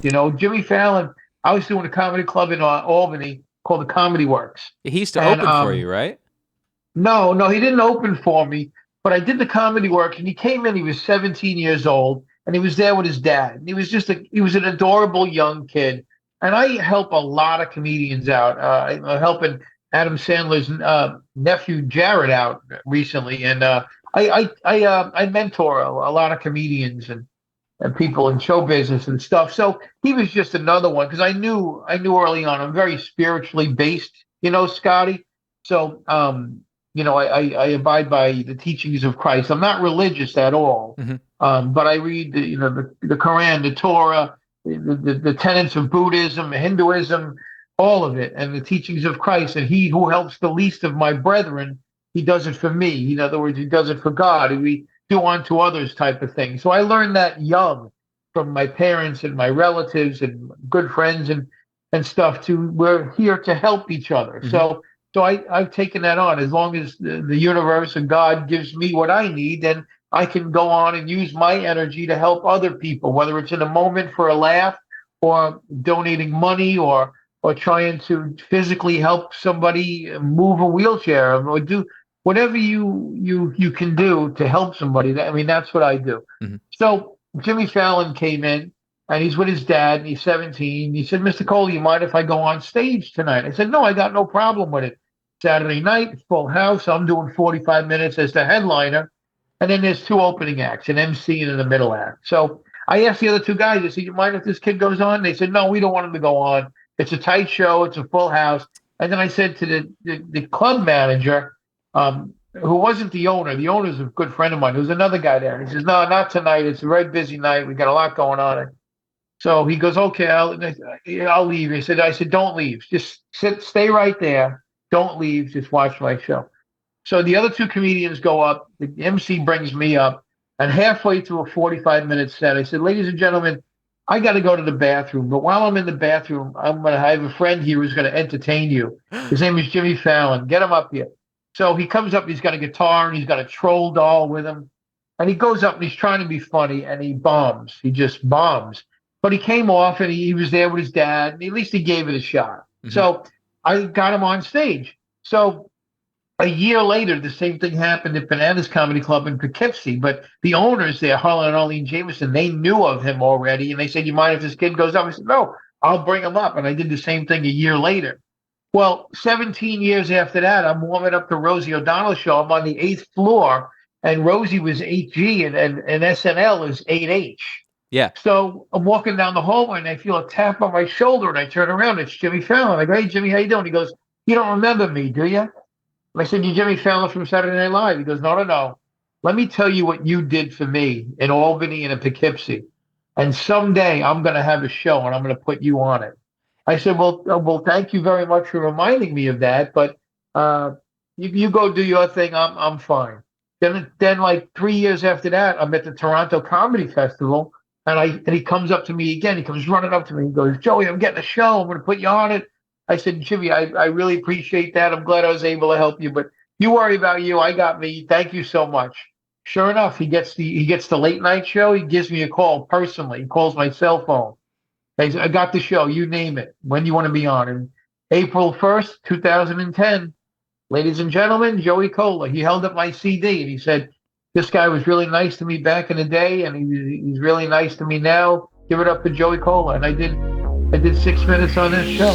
Jimmy Fallon. I was doing a comedy club in Albany called the Comedy Works, He used to and open for you, right? no, no, he didn't open for me, but I did the Comedy Works, and he came in. He was 17 years old, and he was there with his dad. And he was an adorable young kid, and I help a lot of comedians out. I'm helping Adam Sandler's nephew Jared out recently, and I mentor a lot of comedians and people in show business and stuff. So he was just another one because I knew early on I'm very spiritually based, Scotty. So I abide by the teachings of Christ. I'm not religious at all, Hmm. but I read the Quran, the Torah, the tenets of Buddhism, Hinduism, all of it, and the teachings of Christ. And he who helps the least of my brethren, he does it for me. In other words, he does it for God. We do unto others type of thing. So I learned that young from my parents and my relatives and good friends and stuff. We're here to help each other. Hmm. So I've taken that on. As long as the universe and God gives me what I need, then I can go on and use my energy to help other people, whether it's in a moment for a laugh or donating money or trying to physically help somebody move a wheelchair or do whatever you can do to help somebody. I mean, that's what I do. Hmm. So Jimmy Fallon came in and he's with his dad and he's 17. He said, Mr. Cole, you mind if I go on stage tonight? I said, no, I got no problem with it. Saturday night, full house. I'm doing 45 minutes as the headliner. And then there's two opening acts, an MC and in the middle act. So I asked the other two guys, I said, you mind if this kid goes on? They said, no, we don't want him to go on. It's a tight show. It's a full house. And then I said to the club manager, who wasn't the owner. The owner's a good friend of mine. There was another guy there. And he says, no, not tonight. It's a very busy night. We got a lot going on. So he goes, okay, I'll leave. I said, don't leave. Just stay right there. Don't leave. Just watch my show. So the other two comedians go up. The MC brings me up. And halfway through a 45-minute set, I said, ladies and gentlemen, I got to go to the bathroom. But while I'm in the bathroom, I have a friend here who's going to entertain you. His name is Jimmy Fallon. Get him up here. So he comes up, he's got a guitar and he's got a troll doll with him. And he goes up and he's trying to be funny and he bombs. He just bombs. But he came off and he was there with his dad. And at least he gave it a shot. Hmm. So I got him on stage. So a year later, the same thing happened at Bananas Comedy Club in Poughkeepsie. But the owners there, Harlan and Arlene Jameson, they knew of him already. And they said, you mind if this kid goes up? I said, no, I'll bring him up. And I did the same thing a year later. Well, 17 years after that, I'm warming up the Rosie O'Donnell show. I'm on the eighth floor, and Rosie was 8G, and SNL is 8H. Yeah. So I'm walking down the hallway, and I feel a tap on my shoulder, and I turn around. It's Jimmy Fallon. I go, hey, Jimmy, how you doing? He goes, you don't remember me, do you? And I said, you Jimmy Fallon from Saturday Night Live. He goes, no, no, no. Let me tell you what you did for me in Albany and in Poughkeepsie. And someday I'm going to have a show, and I'm going to put you on it. I said, well, thank you very much for reminding me of that, but you go do your thing. I'm fine. Then like 3 years after that, I'm at the Toronto Comedy Festival, and he comes up to me again. He comes running up to me. He goes, Joey, I'm getting a show. I'm going to put you on it. I said, Jimmy, I really appreciate that. I'm glad I was able to help you, but you worry about you. I got me. Thank you so much. Sure enough, he gets the late night show. He gives me a call personally. He calls my cell phone. I got the show. You name it. When do you want to be on? And April 1st, 2010, ladies and gentlemen, Joey Kola. He held up my CD and he said, this guy was really nice to me back in the day, and he's really nice to me now. Give it up for Joey Kola. And I did 6 minutes on this show.